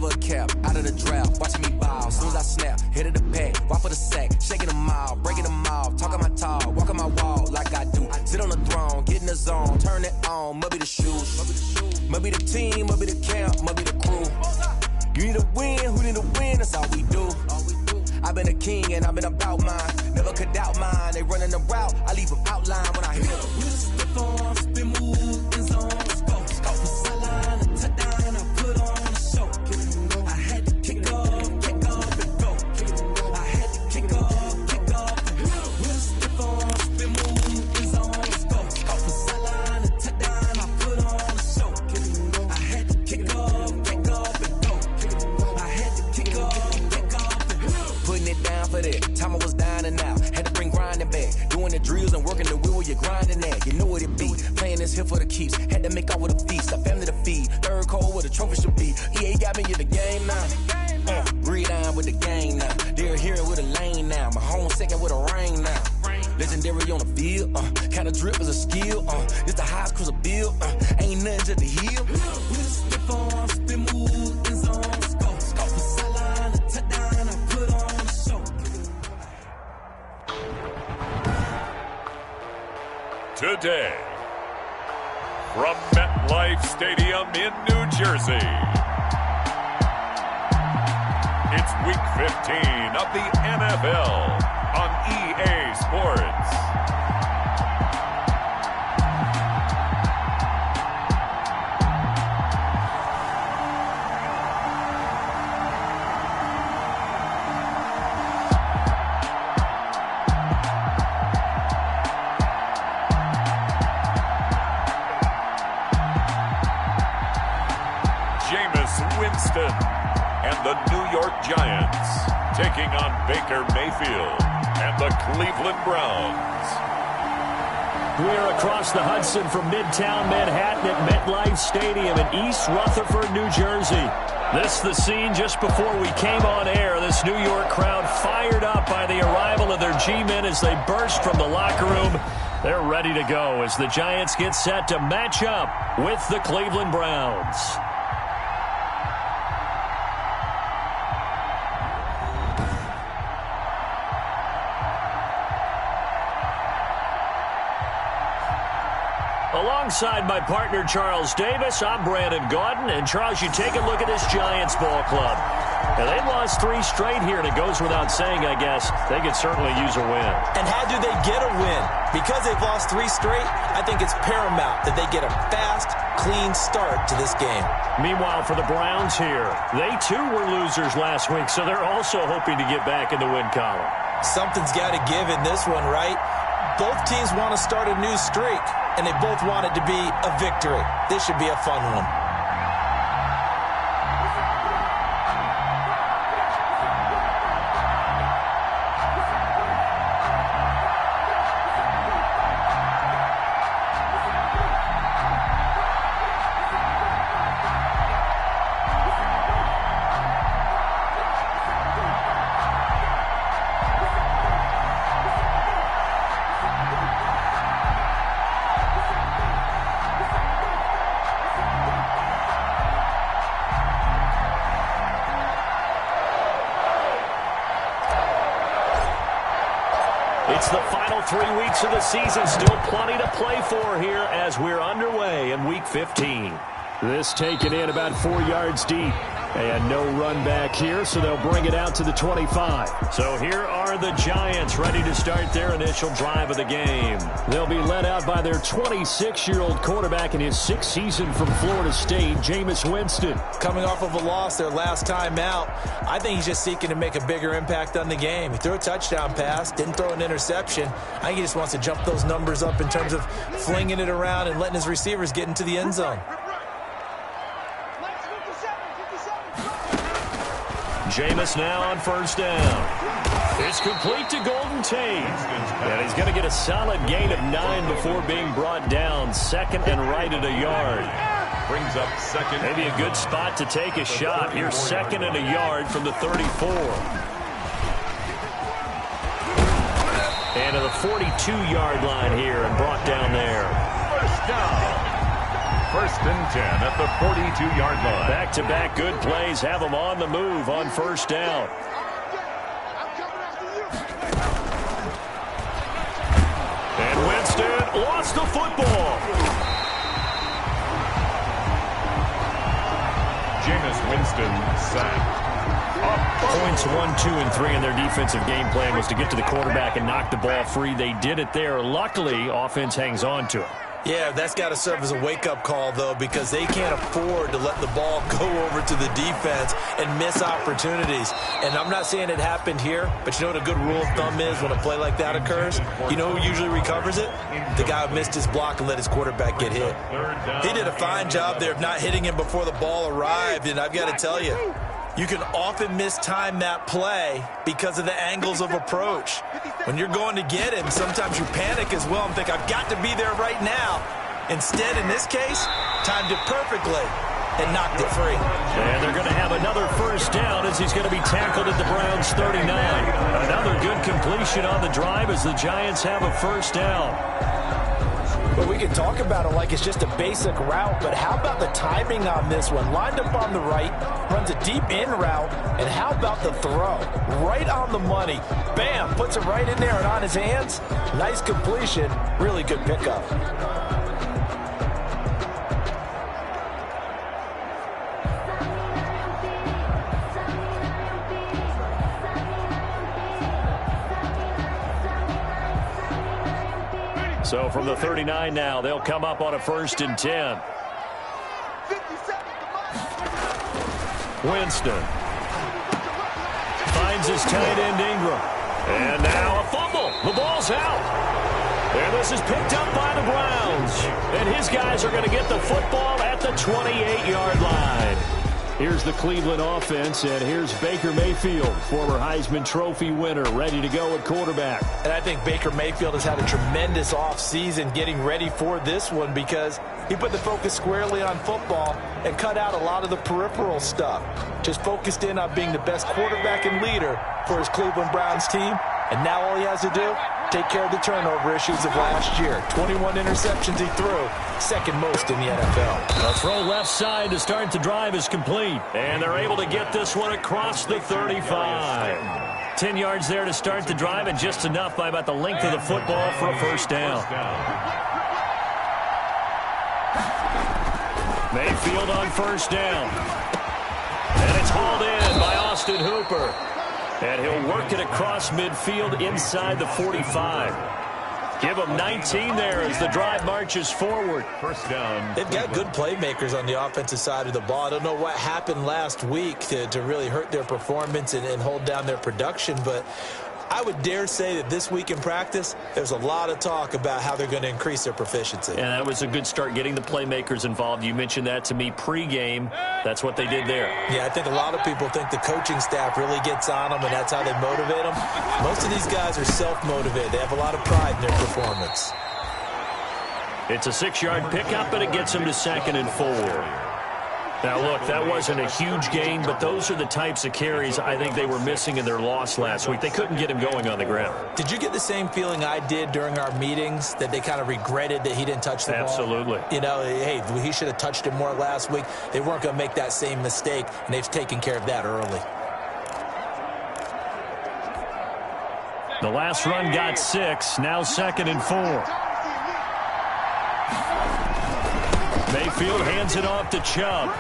never a cap, out of the draft, watching me ball. Soon as I snap, hit of the pack, walk for the sack, shaking them all, breaking them off, talking my talk, walking my wall like I do. Sit on the throne, get in the zone, turn it on, must be the shoes, must be the team, must be the camp, must be the crew. You need a win, who need a win, that's all we do. I've been a king and I've been about mine, never could doubt mine. They running the route, I leave them outline when I hit them. We step on, spin move, in zone, let's go. For sideline, a touchdown, I put on a show. I had to kick off and go. I had to kick off and go. We step on, spin move, in zone, let's go. For sideline, a touchdown, I put on a show. I had to kick off and go. I had to kick off and go. Putting it down for that. Time I was down and out. Had to bring grinding back. Doing the drills and working the wheel where you're grinding at. You know what it be. Playing this here for the keeps. Had to make out with a feast. A family to feed. Third cold where the trophy should be. EA got me in the game now. Breathe on with the game now. They're hearing with a lane now. My home second with a rain now. Legendary on the field. Kind of drip is a skill. It's the highest cruiser bill. Ain't nothing just to heal. We step on, spin move, in zone, let's go. For sideline, a touchdown, I put on a show. Today, from MetLife Stadium in New Jersey, it's Week 15 of the NFL on EA Sports. Winston and the New York Giants taking on Baker Mayfield and the Cleveland Browns. We're across the Hudson from Midtown Manhattan at MetLife Stadium in East Rutherford, New Jersey. This is the scene just before we came on air. This New York crowd fired up by the arrival of their G-men as they burst from the locker room. They're ready to go as the Giants get set to match up with the Cleveland Browns. Alongside my partner, Charles Davis, I'm Brandon Gaudin. And, Charles, you take a look at this Giants ball club. Now, they lost 3 straight here, and it goes without saying, I guess, they could certainly use a win. And how do they get a win? Because they've lost 3 straight, I think it's paramount that they get a fast, clean start to this game. Meanwhile, for the Browns here, they too were losers last week, so they're also hoping to get back in the win column. Something's got to give in this one, right? Both teams want to start a new streak, and they both want it to be a victory. This should be a fun one. It's the final 3 weeks of the season. Still plenty to play for here as we're underway in Week 15. This taken in about 4 yards deep. And no run back here, so they'll bring it out to the 25. So here are the Giants ready to start their initial drive of the game. They'll be led out by their 26-year-old quarterback in his 6th season from Florida State, Jameis Winston. Coming off of a loss their last time out, I think he's just seeking to make a bigger impact on the game. He threw a touchdown pass, didn't throw an interception. I think he just wants to jump those numbers up in terms of flinging it around and letting his receivers get into the end zone. Jameis now on first down. It's complete to Golden Tate. And he's going to get a solid gain of 9 before being brought down. Second and right at a yard. Brings up second. Maybe a good spot to take a shot. Here's second and a yard from the 34. And to the 42-yard line here and brought down there. First down. First and 10 at the 42-yard line. Back-to-back good plays have them on the move on first down. And Winston lost the football. Jameis Winston sacked. Points 1, 2, and 3 in their defensive game plan was to get to the quarterback and knock the ball free. They did it there. Luckily, offense hangs on to it. Yeah, that's got to serve as a wake-up call, though, because they can't afford to let the ball go over to the defense and miss opportunities. And I'm not saying it happened here, but you know what a good rule of thumb is when a play like that occurs? You know who usually recovers it? The guy who missed his block and let his quarterback get hit. He did a fine job there of not hitting him before the ball arrived, and I've got to tell you, you can often mistime that play because of the angles of approach. When you're going to get him, sometimes you panic as well and think, I've got to be there right now. Instead, in this case, timed it perfectly and knocked it free. And they're going to have another first down as he's going to be tackled at the Browns' 39. Another good completion on the drive as the Giants have a first down. But we can talk about it like it's just a basic route, but how about the timing on this one? Lined up on the right, runs a deep in route, and how about the throw? Right on the money. Bam, puts it right in there and on his hands. Nice completion, really good pickup. So from the 39 now, they'll come up on a first and 10. Winston finds his tight end Ingram. And now a fumble. The ball's out. And this is picked up by the Browns. And his guys are going to get the football at the 28-yard line. Here's the Cleveland offense, and here's Baker Mayfield, former Heisman Trophy winner, ready to go at quarterback. And I think Baker Mayfield has had a tremendous offseason getting ready for this one because he put the focus squarely on football and cut out a lot of the peripheral stuff. Just focused in on being the best quarterback and leader for his Cleveland Browns team. And now all he has to do, take care of the turnover issues of last year. 21 interceptions he threw, second most in the NFL. A throw left side to start the drive is complete. And they're able to get this one across the 35. 10 yards there to start the drive, and just enough by about the length of the football for a first down. Mayfield on first down. And it's hauled in by Austin Hooper. And he'll work it across midfield inside the 45. Give him 19 there as the drive marches forward. First down. They've got good playmakers on the offensive side of the ball. I don't know what happened last week to really hurt their performance and hold down their production, but I would dare say that this week in practice, there's a lot of talk about how they're going to increase their proficiency. And that was a good start, getting the playmakers involved. You mentioned that to me pregame. That's what they did there. Yeah, I think a lot of people think the coaching staff really gets on them, and that's how they motivate them. Most of these guys are self-motivated. They have a lot of pride in their performance. It's a 6-yard pickup, and it gets them to 2nd and 4. Now, look, that wasn't a huge gain, but those are the types of carries I think they were missing in their loss last week. They couldn't get him going on the ground. Did you get the same feeling I did during our meetings, that they kind of regretted that he didn't touch the ball? Absolutely. You know, hey, he should have touched it more last week. They weren't going to make that same mistake, and they've taken care of that early. The last run got 6, now 2nd and 4. Mayfield hands it off to Chubb.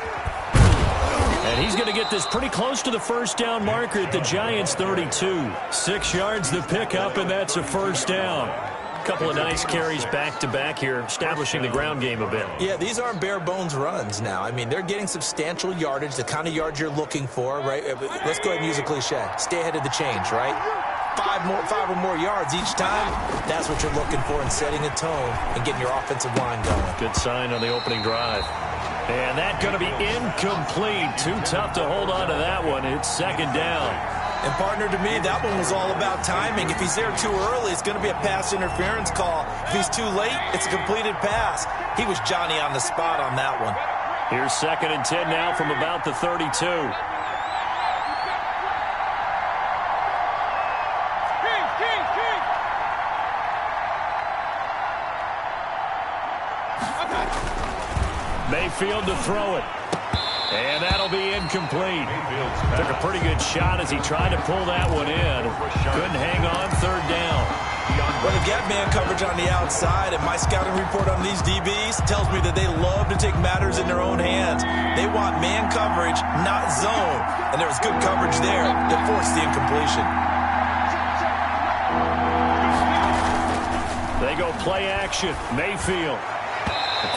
And he's going to get this pretty close to the first down marker at the Giants' 32. 6 yards the pickup, and that's a first down. A couple of nice carries back-to-back here, establishing the ground game a bit. Yeah, these aren't bare-bones runs now. I mean, they're getting substantial yardage, the kind of yards you're looking for, right? Let's go ahead and use a cliche. Stay ahead of the change, right? 5 or more yards each time, that's what you're looking for in setting a tone and getting your offensive line going. Good sign on the opening drive. And that's going to be incomplete. Too tough to hold on to that one. It's 2nd down. And, partner, to me, that one was all about timing. If he's there too early, it's going to be a pass interference call. If he's too late, it's a completed pass. He was Johnny on the spot on that one. Here's 2nd and 10 now from about the 32. midfield to throw it. And that'll be incomplete. Took a pretty good shot as he tried to pull that one in. Couldn't hang on, third down. Well, they've got man coverage on the outside, and my scouting report on these DBs tells me that they love to take matters in their own hands. They want man coverage, not zone. And there was good coverage there that forced the incompletion. They go play action. Mayfield.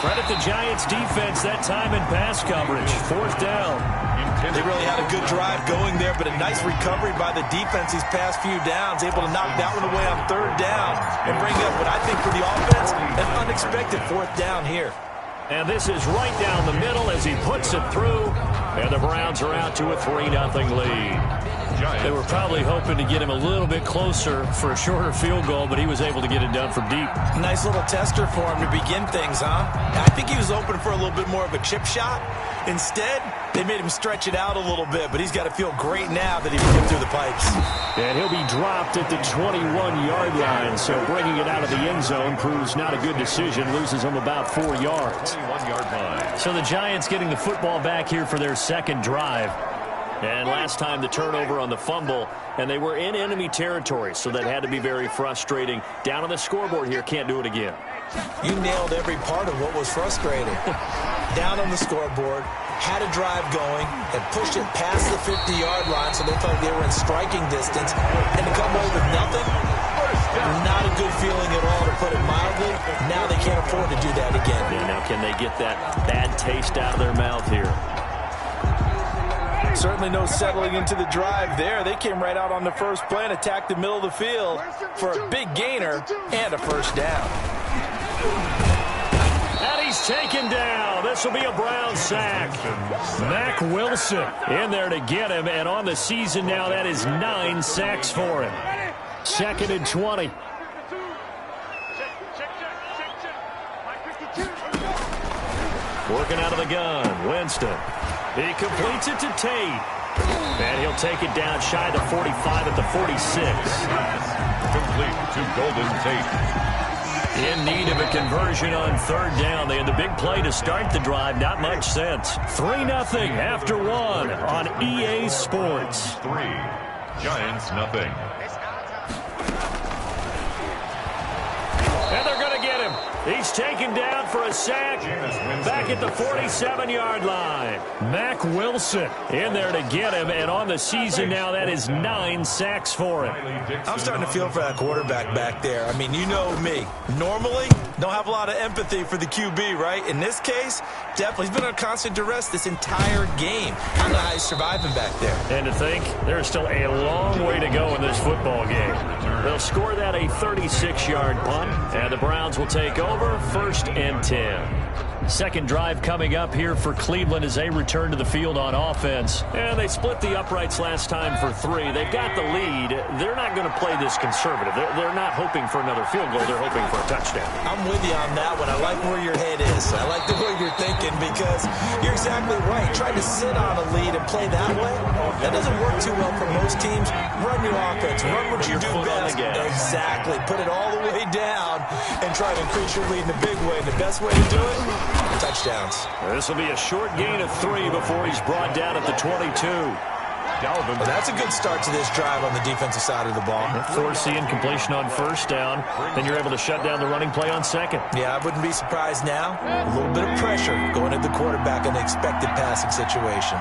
Credit the Giants defense that time in pass coverage. Fourth down. They really had a good drive going there, but a nice recovery by the defense these past few downs, able to knock that one away on third down and bring up what I think for the offense, an unexpected fourth down here. And this is right down the middle as he puts it through, and the Browns are out to a 3-0 lead. They were probably hoping to get him a little bit closer for a shorter field goal, but he was able to get it done from deep. Nice little tester for him to begin things, huh? I think he was open for a little bit more of a chip shot. Instead, they made him stretch it out a little bit, but he's got to feel great now that he can get through the pipes. And he'll be dropped at the 21-yard line, so bringing it out of the end zone proves not a good decision, loses him about 4 yards. 21-yard line. So the Giants getting the football back here for their second drive. And last time the turnover on the fumble, and they were in enemy territory, so that had to be very frustrating. Down on the scoreboard here, can't do it again. You nailed every part of what was frustrating. Down on the scoreboard, had a drive going, and pushed it past the 50-yard line so they felt like they were in striking distance, and to come away with nothing, not a good feeling at all, to put it mildly. Now they can't afford to do that again. Yeah, now can they get that bad taste out of their mouth here? Certainly no settling into the drive there. They came right out on the first play and attacked the middle of the field for a big gainer and a first down. And he's taken down. This will be a Brown sack. Mack Wilson in there to get him, and on the season now, that is 9 sacks for him. 2nd and 20. Working out of the gun, Winston. He completes it to Tate. And he'll take it down shy of the 45 at the 46. Complete to Golden Tate. In need of a conversion on third down. They had the big play to start the drive. Not much sense. 3-0 after 1 on EA Sports. 3, Giants nothing. And they're going to get him. He's taken down for a sack back at the 47-yard line. Mack Wilson in there to get him, and on the season now, that is 9 sacks for him. I'm starting to feel for that quarterback back there. I mean, you know me. Normally, don't have a lot of empathy for the QB, right? In this case, definitely. He's been under constant duress this entire game. I don't know how he's surviving back there. And to think, there's still a long way to go in this football game. They'll score that a 36-yard punt, and the Browns will take over. 1st and 10. Second drive coming up here for Cleveland as they return to the field on offense. And they split the uprights last time for 3. They've got the lead. They're not going to play this conservative. They're not hoping for another field goal. They're hoping for a touchdown. I'm with you on that one. I like where your head is. I like the way you're thinking, because you're exactly right. Trying to sit on a lead and play that way, that doesn't work too well for most teams. Run your offense. Run what you do best. Exactly. Put it all the way down and try to increase your lead in a big way. And the best way to do it, touchdowns. This will be a short gain of 3 before he's brought down at the 22. Well, that's a good start to this drive on the defensive side of the ball. Force the incompletion on first down. Then you're able to shut down the running play on second. Yeah, I wouldn't be surprised now. A little bit of pressure going at the quarterback in the expected passing situation.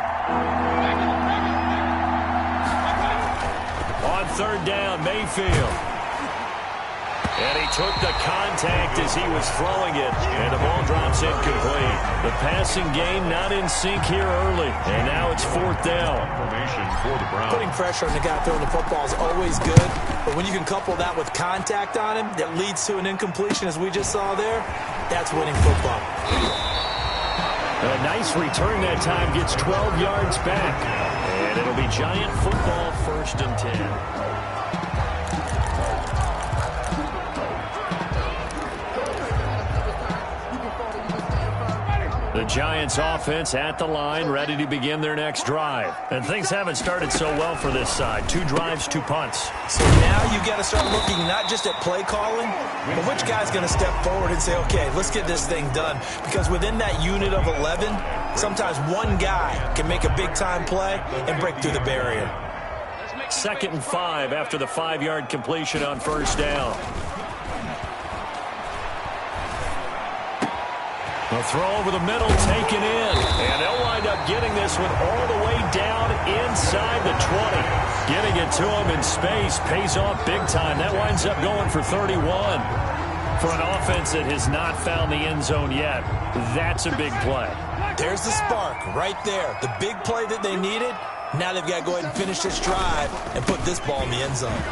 On third down, Mayfield. And he took the contact as he was throwing it, and the ball drops incomplete. The passing game not in sync here early, and now it's 4th down. Putting pressure on the guy throwing the football is always good, but when you can couple that with contact on him that leads to an incompletion, as we just saw there, that's winning football. A nice return that time, gets 12 yards back, and it'll be Giant football, 1st and 10. The Giants offense at the line, ready to begin their next drive. And things haven't started so well for this side. 2 drives, 2 punts. So now you got to start looking not just at play calling, but which guy's going to step forward and say, okay, let's get this thing done. Because within that unit of 11, sometimes one guy can make a big-time play and break through the barrier. 2nd and 5 after the 5-yard completion on first down. The throw over the middle, taken in. And they'll wind up getting this one all the way down inside the 20. Getting it to him in space pays off big time. That winds up going for 31. For an offense that has not found the end zone yet, that's a big play. There's the spark right there. The big play that they needed. Now they've got to go ahead and finish this drive and put this ball in the end zone.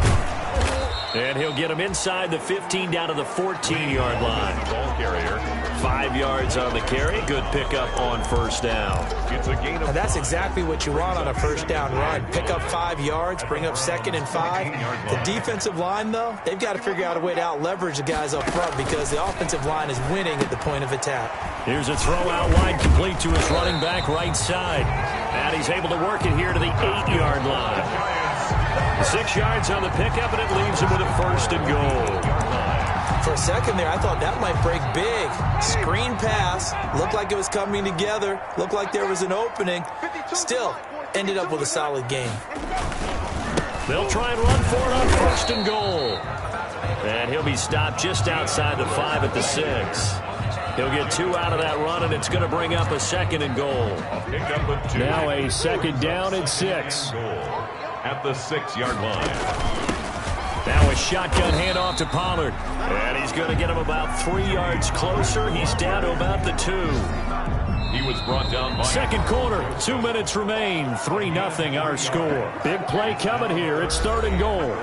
And he'll get him inside the 15 down to the 14-yard line. Ball carrier. 5 yards on the carry. Good pickup on first down. It's a gain of... Now that's exactly what you want on a first down run. Pick up 5 yards, bring up 2nd and 5. The defensive line, though, they've got to figure out a way to out-leverage the guys up front because the offensive line is winning at the point of attack. Here's a throw out wide, complete to his running back right side. And he's able to work it here to the 8-yard line. 6 yards on the pickup, and it leaves him with a 1st and goal. For a second there, I thought that might break big. Screen pass. Looked like it was coming together. Looked like there was an opening. Still, ended up with a solid gain. They'll try and run for it on 1st and goal. And he'll be stopped just outside the 5 at the 6. He'll get 2 out of that run, and it's going to bring up a 2nd and goal. Now a 2nd down and 6. At the 6-yard line. Now a shotgun handoff to Pollard. And he's going to get him about 3 yards closer. He's down to about the 2. He was brought down by... 2nd quarter, 2 minutes remain. 3-0 our score. Big play coming here. It's 3rd and goal.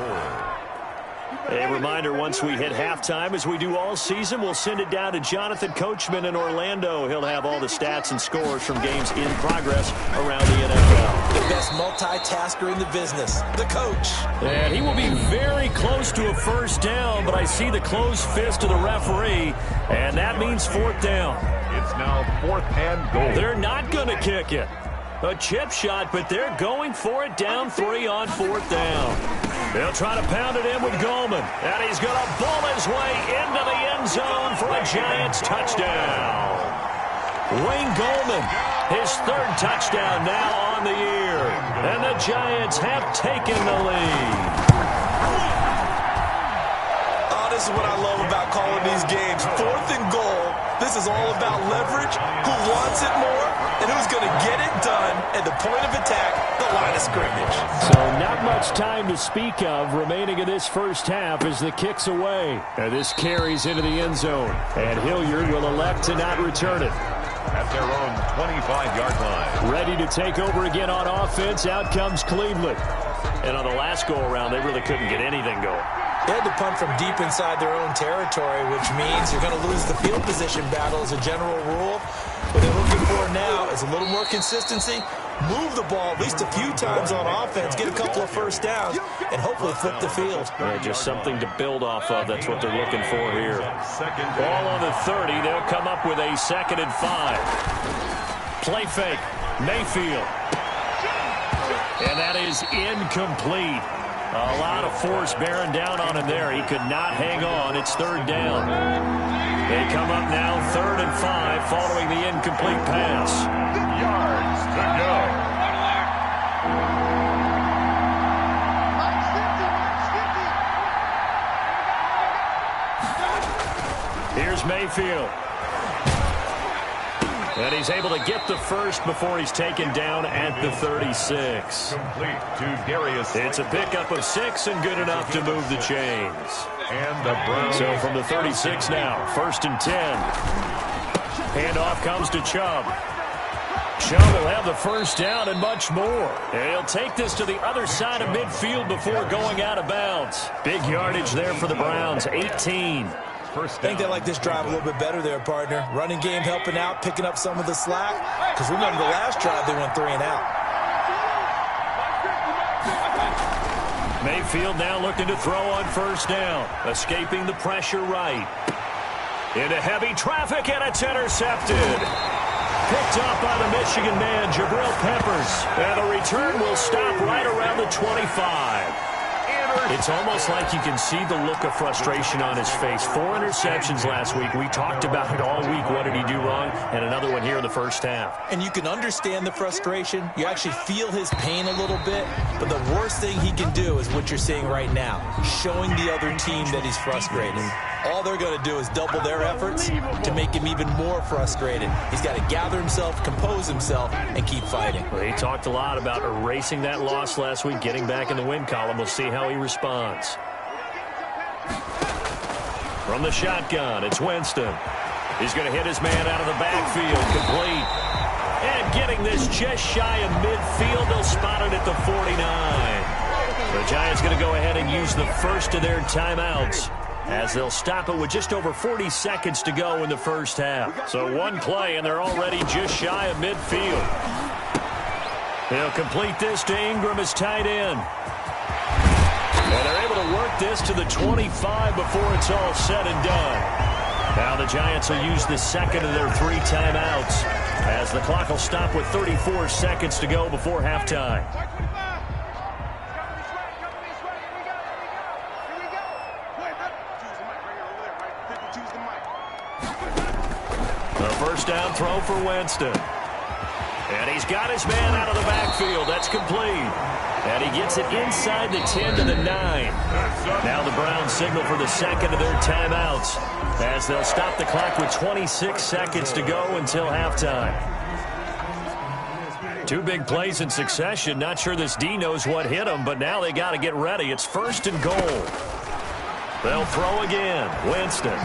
A reminder, once we hit halftime, as we do all season, we'll send it down to Jonathan Coachman in Orlando. He'll have all the stats and scores from games in progress around the NFL. The best multitasker in the business, the coach. And he will be very close to a 1st down, but I see the closed fist of the referee, and that means 4th down. It's now 4th and goal. They're not going to kick it. A chip shot, but they're going for it down 3 on 4th down. They'll try to pound it in with Goldman. And he's going to bull his way into the end zone for a Giants touchdown. Wayne Goldman, his 3rd touchdown now on the year. And the Giants have taken the lead. Oh, this is what I love about calling these games. 4th and goal. This is all about leverage, who wants it more, and who's going to get it done at the point of attack, the line of scrimmage. So not much time to speak of remaining in this first half as the kick's away. And this carries into the end zone. And Hilliard will elect to not return it. At their own 25-yard line. Ready to take over again on offense. Out comes Cleveland. And on the last go-around, they really couldn't get anything going. They had to punt from deep inside their own territory, which means you're going to lose the field position battle as a general rule. What they're looking for now is a little more consistency, move the ball at least a few times on offense, get a couple of 1st downs, and hopefully flip the field. Yeah, just something to build off of. That's what they're looking for here. Ball on the 30. They'll come up with a 2nd and 5. Play fake. Mayfield. And that is incomplete. A lot of force bearing down on him there. He could not hang on. It's 3rd down. They come up now 3rd and 5 following the incomplete pass. Yards to go. Here's Mayfield. And he's able to get the 1st before he's taken down at the 36. Complete to Darius. It's a pickup of 6 and good enough to move the chains. And the Browns. So from the 36 now, 1st and 10. Handoff comes to Chubb. Chubb will have the 1st down and much more. And he'll take this to the other side of midfield before going out of bounds. Big yardage there for the Browns, 18. I think they like this drive a little bit better there, partner. Running game helping out, picking up some of the slack. Because remember, the last drive they went 3 and out. Mayfield now looking to throw on 1st down. Escaping the pressure right. Into heavy traffic, and it's intercepted. picked up by the Michigan man, Jabril Peppers. And the return will stop right around the 25. It's almost like you can see the look of frustration on his face. 4 interceptions last week. We talked about it all week. What did he do wrong? And another one here in the first half. And you can understand the frustration. You actually feel his pain a little bit. But the worst thing he can do is what you're seeing right now, showing the other team that he's frustrated. All they're going to do is double their efforts to make him even more frustrated. He's got to gather himself, compose himself, and keep fighting. Well, he talked a lot about erasing that loss last week, getting back in the win column. We'll see how he responds. From the shotgun, it's Winston. He's going to hit his man out of the backfield, complete. And getting this just shy of midfield, they'll spot it at the 49. The Giants going to go ahead and use the first of their timeouts, as they'll stop it with just over 40 seconds to go in the first half. So one play, and they're already just shy of midfield. They'll complete this to Ingram as tight end. And they're able to work this to the 25 before it's all said and done. Now the Giants will use the second of their 3 timeouts, as the clock will stop with 34 seconds to go before halftime. First down throw for Winston. And he's got his man out of the backfield. That's complete. And he gets it inside the 10 to the 9. Now the Browns signal for the second of their timeouts, as they'll stop the clock with 26 seconds to go until halftime. 2 big plays in succession. Not sure this D knows what hit him, but now they got to get ready. It's first and goal. They'll throw again. Winston.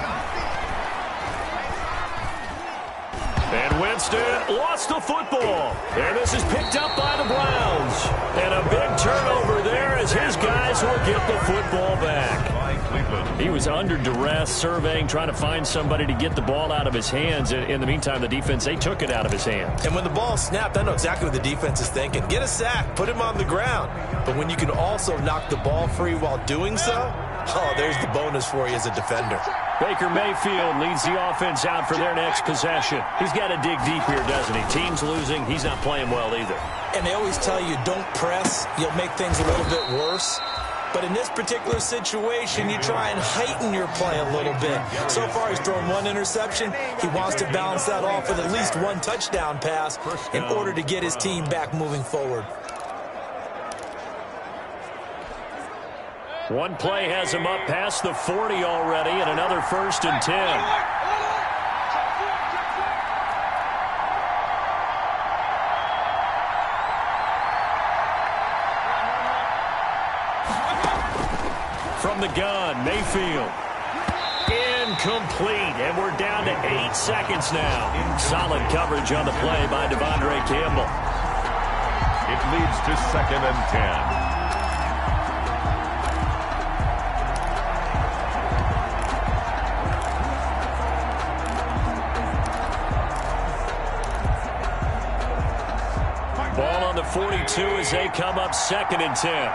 And Winston lost the football. And this is picked up by the Browns. And a big turnover there as his guys will get the football back. He was under duress, surveying, trying to find somebody to get the ball out of his hands. In the meantime, the defense, they took it out of his hands. And when the ball snapped, I know exactly what the defense is thinking. Get a sack, put him on the ground. But when you can also knock the ball free while doing so, oh, there's the bonus for you as a defender. Baker Mayfield leads the offense out for their next possession. He's got to dig deep here, doesn't he? Team's losing. He's not playing well either. And they always tell you, don't press. You'll make things a little bit worse. But in this particular situation, you try and heighten your play a little bit. So far, he's thrown 1 interception. He wants to balance that off with at least 1 touchdown pass in order to get his team back moving forward. One play has him up past the 40 already, and another first and 10. From the gun, Mayfield. Incomplete, and we're down to 8 seconds now. Solid coverage on the play by Devondre Campbell. It leads to 2nd and 10. Ball on the 42 as they come up 2nd and 10.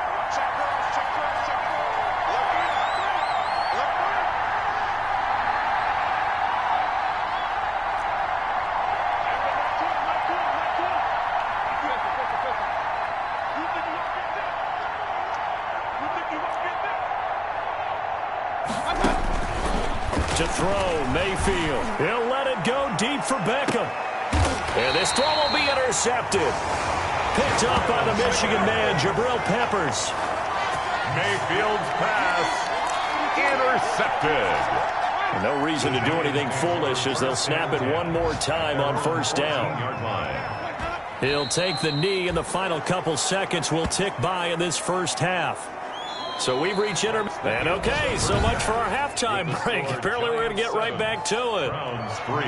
To throw, Mayfield. He'll let it go deep for Beckham. And this throw will be intercepted. Picked up by the Michigan man, Jabril Peppers. Mayfield's pass intercepted. No reason to do anything foolish as they'll snap it one more time on first down. He'll take the knee, and the final couple seconds will tick by in this first half. So we've reached and okay, so much for our halftime break. Apparently we're going to get right back to it. Browns 3.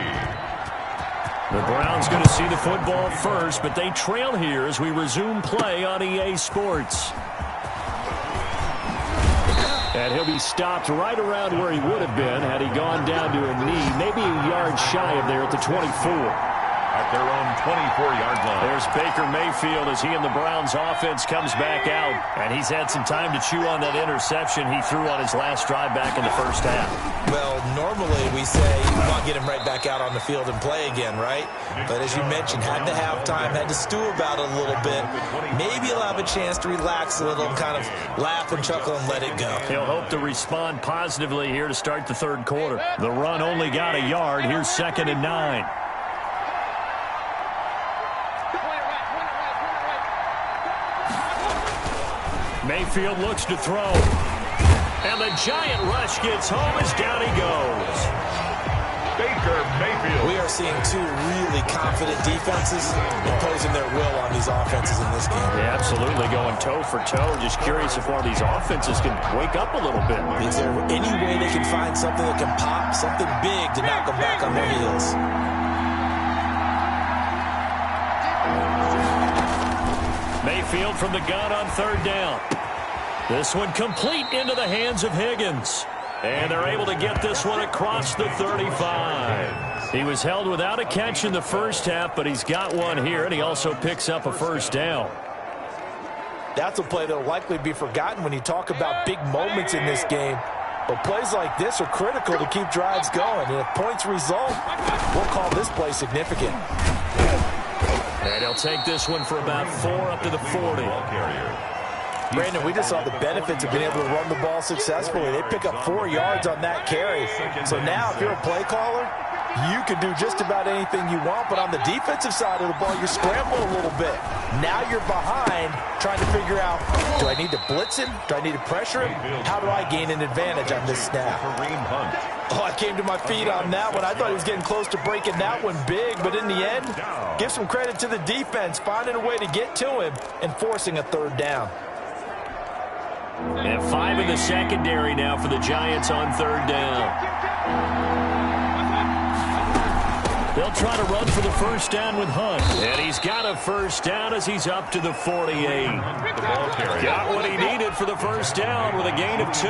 The Browns going to see the football first, but they trail here as we resume play on EA Sports. And he'll be stopped right around where he would have been had he gone down to a knee, maybe a yard shy of there at the 24. At their own 24-yard line. There's Baker Mayfield as he and the Browns offense comes back out. And he's had some time to chew on that interception he threw on his last drive back in the first half. Well, normally we say you want to get him right back out on the field and play again, right? But as you mentioned, had to have time, had to stew about it a little bit. Maybe he'll have a chance to relax a little and kind of laugh and chuckle and let it go. He'll hope to respond positively here to start the third quarter. The run only got a yard. Here's 2nd and 9. Mayfield looks to throw. And the giant rush gets home as down he goes. Baker Mayfield. We are seeing two really confident defenses imposing their will on these offenses in this game. Yeah, absolutely, going toe for toe. Just curious if one of these offenses can wake up a little bit. Is there any way they can find something that can pop, something big to knock them back on their heels? Mayfield from the gun on 3rd down. This one complete into the hands of Higgins. And they're able to get this one across the 35. He was held without a catch in the first half, but he's got one here, and he also picks up a 1st down. That's a play that will likely be forgotten when you talk about big moments in this game. But plays like this are critical to keep drives going. And if points result, we'll call this play significant. And he'll take this one for about 4 up to the 40. Brandon, we just saw the benefits of being able to run the ball successfully. They pick up 4 yards on that carry. So now if you're a play caller, you can do just about anything you want. But on the defensive side of the ball, you're scrambling a little bit. Now you're behind trying to figure out, do I need to blitz him? Do I need to pressure him? How do I gain an advantage on this snap? Oh, I came to my feet on that one. I thought he was getting close to breaking that one big. But in the end, give some credit to the defense, finding a way to get to him and forcing a 3rd down. And 5 in the secondary now for the Giants on 3rd down. They'll try to run for the 1st down with Hunt. And he's got a 1st down as he's up to the 48. Got what he needed for the 1st down with a gain of 2.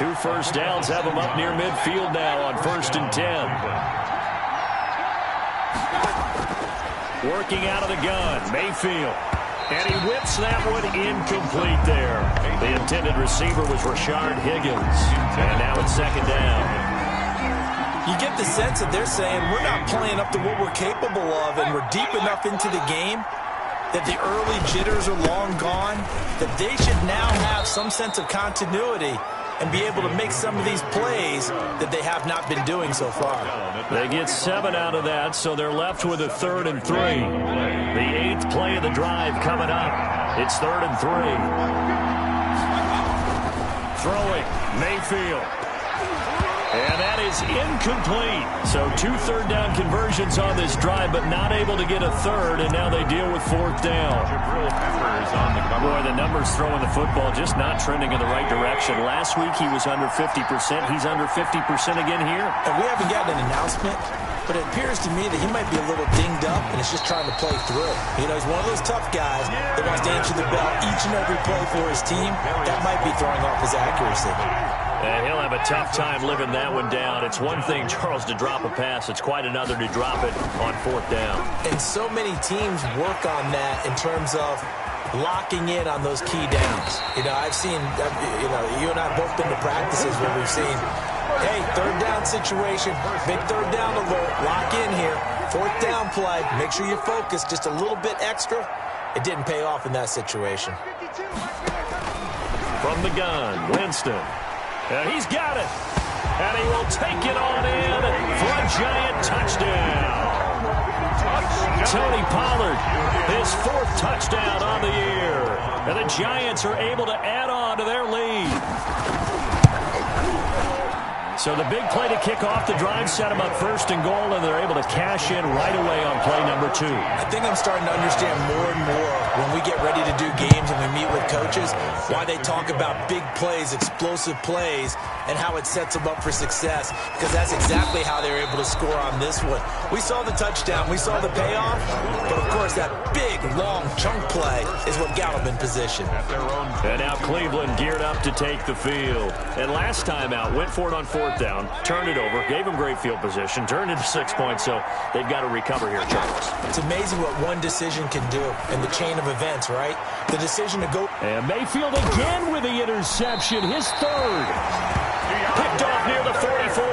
2 first downs have him up near midfield now on 1st and 10. Working out of the gun, Mayfield. And he whips that one incomplete there. The intended receiver was Rashard Higgins. And now it's 2nd down. You get the sense that they're saying we're not playing up to what we're capable of, and we're deep enough into the game that the early jitters are long gone, that they should now have some sense of continuity and be able to make some of these plays that they have not been doing so far. They get 7 out of that, so they're left with a 3rd and 3. The 8th play of the drive coming up. It's 3rd and 3. Throwing, Mayfield. And that is incomplete. So 2 third down conversions on this drive, but not able to get a 3rd, and now they deal with 4th down. Boy, the numbers throwing the football just not trending in the right direction. Last week he was under 50%. He's under 50% again here. And we haven't gotten an announcement, but it appears to me that he might be a little dinged up and is just trying to play through. You know, he's one of those tough guys that wants to answer the bell each and every play for his team. That might be throwing off his accuracy. And he'll have a tough time living that one down. It's one thing, Charles, to drop a pass. It's quite another to drop it on 4th down. And so many teams work on that in terms of locking in on those key downs. You know, I've seen, you and I have both been to practices where we've seen, hey, 3rd down situation, big 3rd down alert, lock in here, 4th down play, make sure you focus just a little bit extra. It didn't pay off in that situation. From the gun, Winston. And he's got it. And he will take it on in for a giant touchdown. Tony Pollard, his 4th touchdown on the year. And the Giants are able to add on to their lead. So the big play to kick off the drive set them up 1st and goal, and they're able to cash in right away on play number 2. I think I'm starting to understand more and more when we get ready to do games and we meet with coaches why they talk about big plays, explosive plays, and how it sets them up for success, because that's exactly how they were able to score on this one. We saw the touchdown, we saw the payoff, but of course that big, long chunk play is what got them in position. And now Cleveland geared up to take the field. And last time out, went for it on 4th 4th down, turned it over, gave them great field position, turned into 6 points, so they've got to recover here, Charles. It's amazing what one decision can do in the chain of events, right? The decision to go. And Mayfield again with the interception, his 3rd. Picked off near the 44,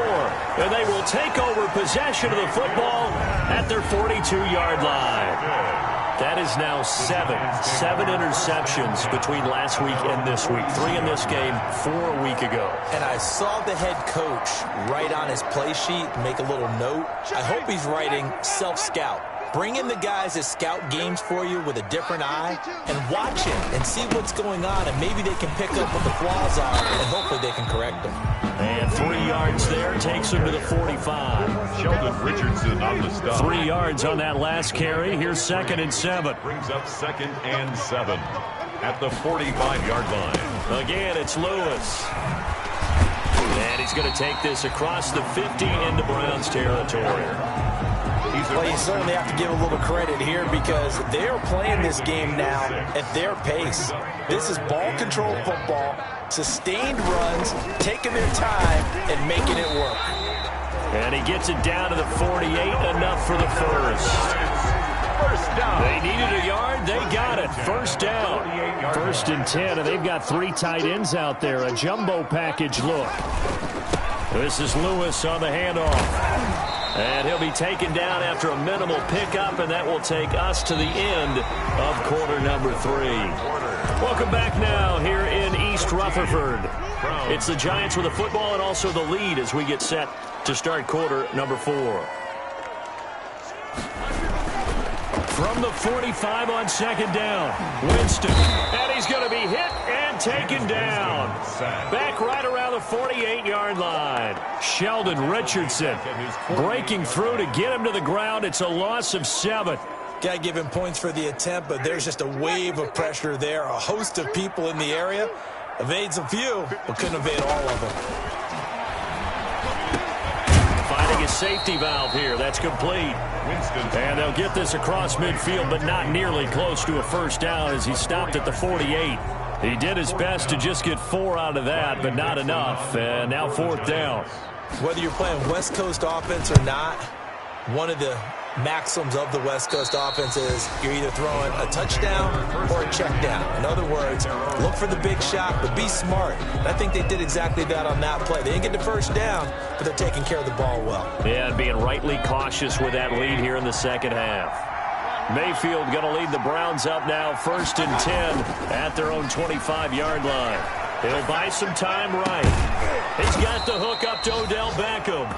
and they will take over possession of the football at their 42-yard line. That is now 7 interceptions between last week and this week. 3 in this game, 4 a week ago. And I saw the head coach write on his play sheet, make a little note. I hope he's writing self-scout. Bring in the guys that scout games for you with a different eye and watch it and see what's going on, and maybe they can pick up what the flaws are, and hopefully they can correct them. And 3 yards there takes him to the 45. Sheldon Richardson on the stop. 3 yards on that last carry. Here's 2nd and 7. Brings up 2nd and 7 at the 45-yard line. Again, it's Lewis. And he's going to take this across the 50 into Browns territory. Well, you certainly have to give a little credit here because they're playing this game now at their pace. This is ball control football, sustained runs, taking their time and making it work. And he gets it down to the 48, enough for the first. First down. They needed a yard, they got it. First down. 1st and 10, and they've got 3 tight ends out there. A jumbo package look. This is Lewis on the handoff. And he'll be taken down after a minimal pickup, and that will take us to the end of quarter number 3. Welcome back now here in East Rutherford. It's the Giants with the football and also the lead as we get set to start quarter number 4. From the 45 on 2nd down, Winston. And he's going to be hit and taken down. Back right around the 48-yard line. Sheldon Richardson breaking through to get him to the ground. It's a loss of 7. Got to give him points for the attempt, but there's just a wave of pressure there. A host of people in the area. Evades a few, but couldn't evade all of them. Finding a safety valve here. That's complete. And they'll get this across midfield, but not nearly close to a first down as he stopped at the 48. He did his best to just get 4 out of that, but not enough. And now 4th down. Whether you're playing West Coast offense or not, one of the maxims of the West Coast offense is you're either throwing a touchdown or a check down. In other words, look for the big shot, but be smart. And I think they did exactly that on that play. They didn't get the first down, but they're taking care of the ball well. Yeah, and being rightly cautious with that lead here in the second half. Mayfield going to lead the Browns up now, 1st and 10 at their own 25-yard line. He'll buy some time right. He's got the hook up to Odell Beckham.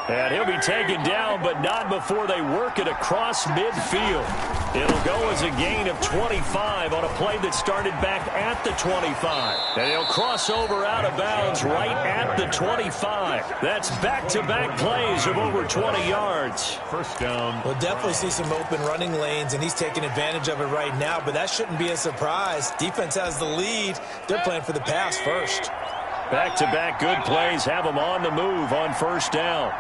And he'll be taken down, but not before they work it across midfield. It'll go as a gain of 25 on a play that started back at the 25. And he'll cross over out of bounds right at the 25. That's back-to-back plays of over 20 yards. First down. We'll definitely see some open running lanes, and he's taking advantage of it right now, but that shouldn't be a surprise. Defense has the lead. They're playing for the pass first. Back-to-back good plays have them on the move on first down.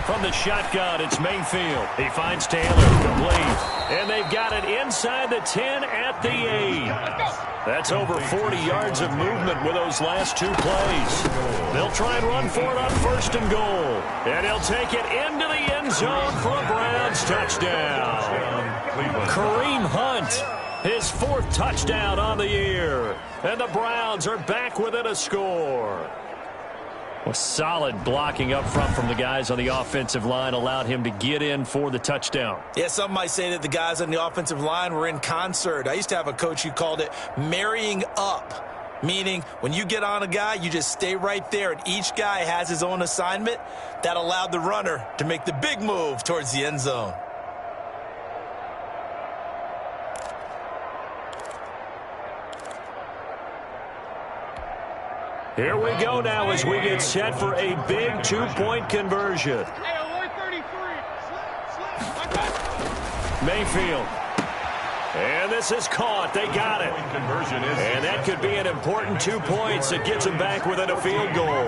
From the shotgun, it's Mayfield. He finds Taylor, complete. And they've got it inside the 10 at the 8. That's over 40 yards of movement with those last 2 plays. They'll try and run for it on 1st and goal. And he'll take it into the end zone for a Browns touchdown. Kareem Hunt, his 4th touchdown on the year. And the Browns are back within a score. Well, solid blocking up front from the guys on the offensive line allowed him to get in for the touchdown. Yeah, some might say that the guys on the offensive line were in concert. I used to have a coach who called it marrying up, meaning when you get on a guy, you just stay right there, and each guy has his own assignment. That allowed the runner to make the big move towards the end zone. Here we go now as we get set for a big 2-point conversion. Mayfield. And this is caught. They got it. And that could be an important 2 points that gets them back within a field goal.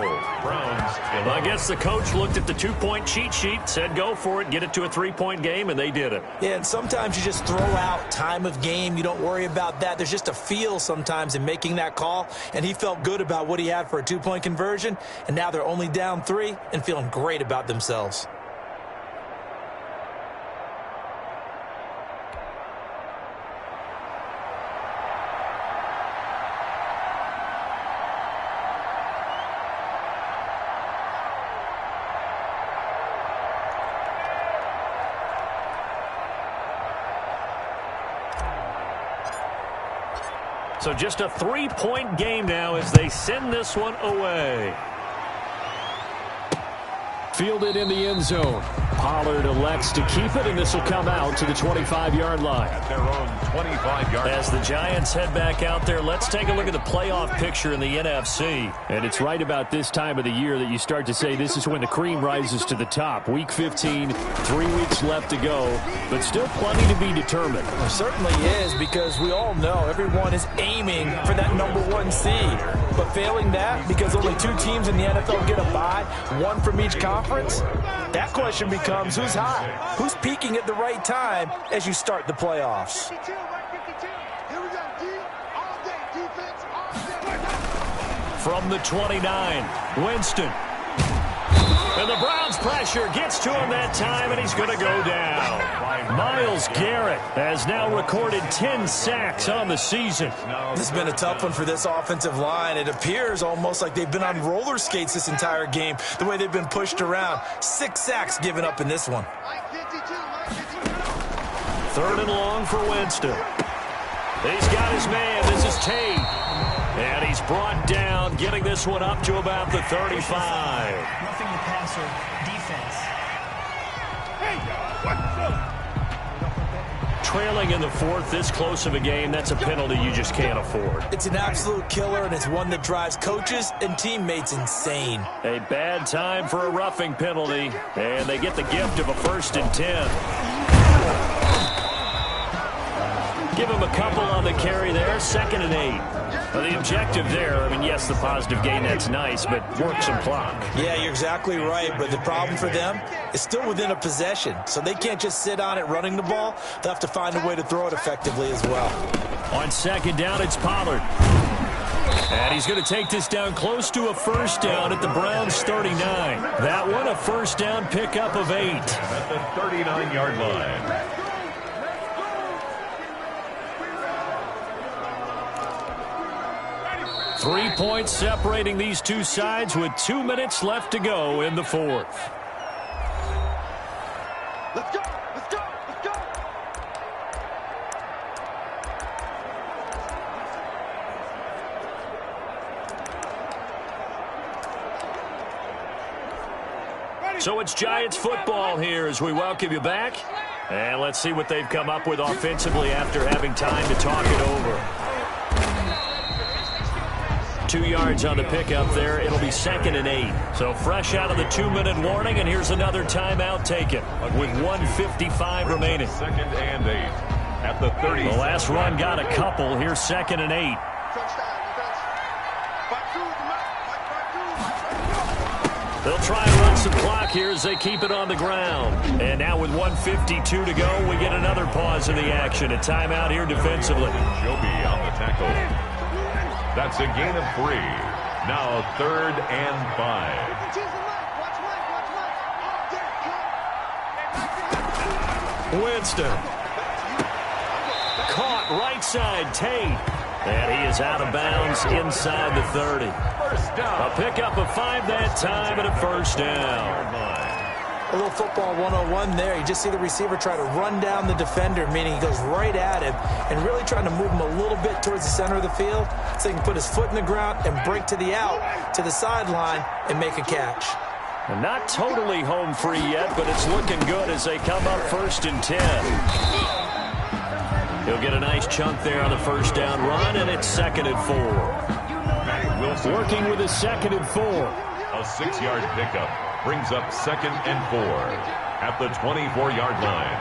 Well, I guess the coach looked at the two-point cheat sheet, said go for it, get it to a three-point game, and they did it. Yeah, and sometimes you just throw out time of game. You don't worry about that. There's just a feel sometimes in making that call, and he felt good about what he had for a two-point conversion, and now they're only down 3 and feeling great about themselves. So just a three-point game now as they send this one away. Fielded in the end zone. Pollard elects to keep it, and this will come out to the 25-yard line. At their own 25-yard line. As the Giants head back out there, let's take a look at the playoff picture in the NFC. And it's right about this time of the year that you start to say this is when the cream rises to the top. Week 15, 3 weeks left to go, but still plenty to be determined. There certainly is, because we all know everyone is aiming for that #1 seed. But failing that, because only 2 teams in the NFL get a bye, 1 from each conference, that question becomes who's hot? Who's peaking at the right time as you start the playoffs? From the 29, Winston. And the Browns' pressure gets to him that time, and he's going to go down. Myles Garrett has now recorded 10 sacks on the season. This has been a tough one for this offensive line. It appears almost like they've been on roller skates this entire game, the way they've been pushed around. 6 sacks given up in this one. 3rd and long for Winston. He's got his man. This is Tate. And he's brought down, getting this one up to about the 35. Roughing the passer, defense. Trailing in the 4th, this close of a game, that's a penalty you just can't afford. It's an absolute killer, and it's one that drives coaches and teammates insane. A bad time for a roughing penalty, and they get the gift of a 1st and 10. Give him a couple on the carry there, 2nd and 8. Well, the objective there, I mean, yes, the positive gain, that's nice, but work some clock. Yeah, you're exactly right, but the problem for them is still within a possession, so they can't just sit on it running the ball. They'll have to find a way to throw it effectively as well. On 2nd down, it's Pollard. And he's going to take this down close to a 1st down at the Browns' 39. That one, a 1st down pickup of 8. At the 39-yard line. 3 points separating these two sides with 2 minutes left to go in the 4th. Let's go! Let's go! Let's go! So it's Giants football here as we welcome you back. And let's see what they've come up with offensively after having time to talk it over. 2 yards on the pickup there. It'll be 2nd and 8. So fresh out of the 2-minute warning, and here's another timeout taken with 1:55 remaining. 2nd and 8 at the 30. The last run got a couple. Here's 2nd and 8. They'll try and run some clock here as they keep it on the ground. And now with 1:52 to go, we get another pause in the action. A timeout here defensively. Joby on the tackle. That's a gain of 3. Now 3rd and 5. Winston. Caught right side, Tate. And he is out of bounds inside the 30. First down. A pickup of 5 that time and a 1st down. A little football 101 there. You just see the receiver try to run down the defender, meaning he goes right at him and really trying to move him a little bit towards the center of the field so he can put his foot in the ground and break to the out, to the sideline, and make a catch. And not totally home free yet, but it's looking good as they come up 1st and 10. He'll get a nice chunk there on the 1st down run, and it's 2nd and 4. Working with a 2nd and 4. A 6-yard pickup brings up 2nd and 4 at the 24-yard line.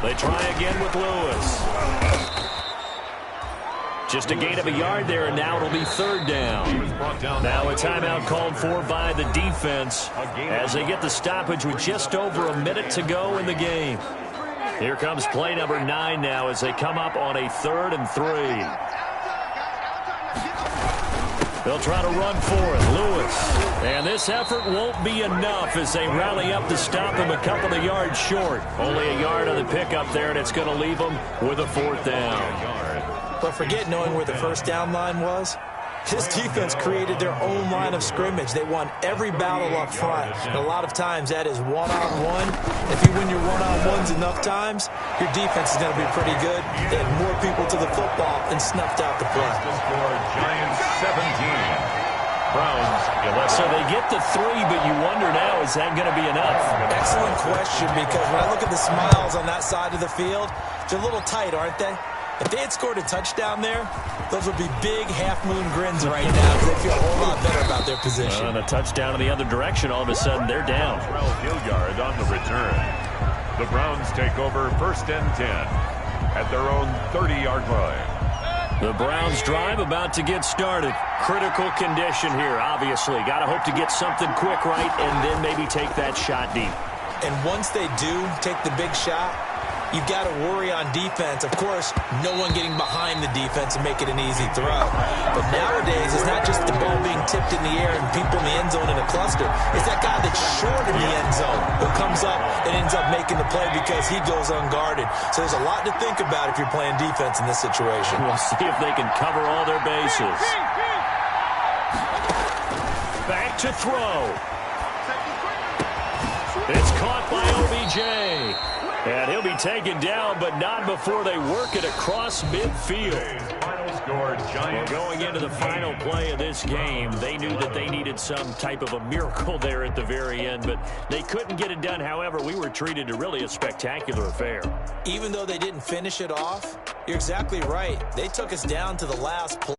They try again with Lewis. Just a gain of a yard there, and now it'll be third down. Now a timeout called for by the defense as they get the stoppage with just over a minute to go in the game. Here comes play number 9 now as they come up on a 3rd and 3. They'll try to run for it. Lewis. And this effort won't be enough as they rally up to stop him a couple of yards short. Only a yard on the pickup there, and it's going to leave them with a 4th down. But forget knowing where the first down line was. This defense created their own line of scrimmage. They won every battle up front. And a lot of times that is one-on-one. If you win your one-on-ones enough times, your defense is going to be pretty good. They had more people to the football and snuffed out the play. Giants 17. Browns 11. So they get the 3, but you wonder now, is that going to be enough? Excellent question, because when I look at the smiles on that side of the field, they're a little tight, aren't they? If they had scored a touchdown there, those would be big half-moon grins right now because they feel a whole lot better about their position. And a touchdown in the other direction, all of a sudden they're down. 12 Gilliard on the return. The Browns take over 1st and 10 at their own 30-yard line. The Browns drive about to get started. Critical condition here, obviously. Got to hope to get something quick right and then maybe take that shot deep. And once they do take the big shot, you've got to worry on defense. Of course, no one getting behind the defense and make it an easy throw. But nowadays, it's not just the ball being tipped in the air and people in the end zone in a cluster. It's that guy that's short in the end zone who comes up and ends up making the play because he goes unguarded. So there's a lot to think about if you're playing defense in this situation. We'll see if they can cover all their bases. Back to throw. It's caught by OBJ. And he'll be taken down, but not before they work it across midfield. Final score, Giants. Well, going into the final play of this game, they knew that they needed some type of a miracle there at the very end, but they couldn't get it done. However, we were treated to really a spectacular affair. Even though they didn't finish it off, you're exactly right. They took us down to the last play.